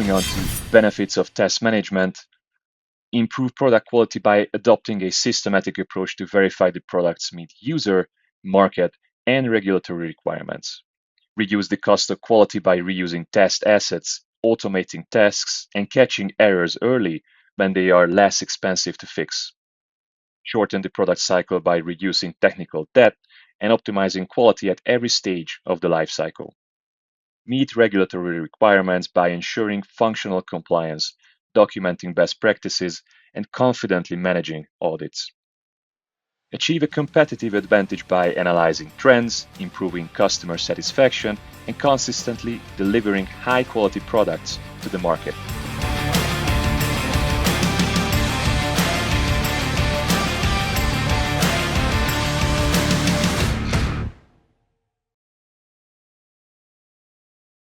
moving on to benefits of test management, improve product quality by adopting a systematic approach to verify the products meet user, market, and regulatory requirements. Reduce the cost of quality by reusing test assets, automating tasks, and catching errors early when they are less expensive to fix. Shorten the product cycle by reducing technical debt and optimizing quality at every stage of the life cycle. Meet regulatory requirements by ensuring functional compliance, documenting best practices, and confidently managing audits. Achieve a competitive advantage by analyzing trends, improving customer satisfaction, and consistently delivering high-quality products to the market.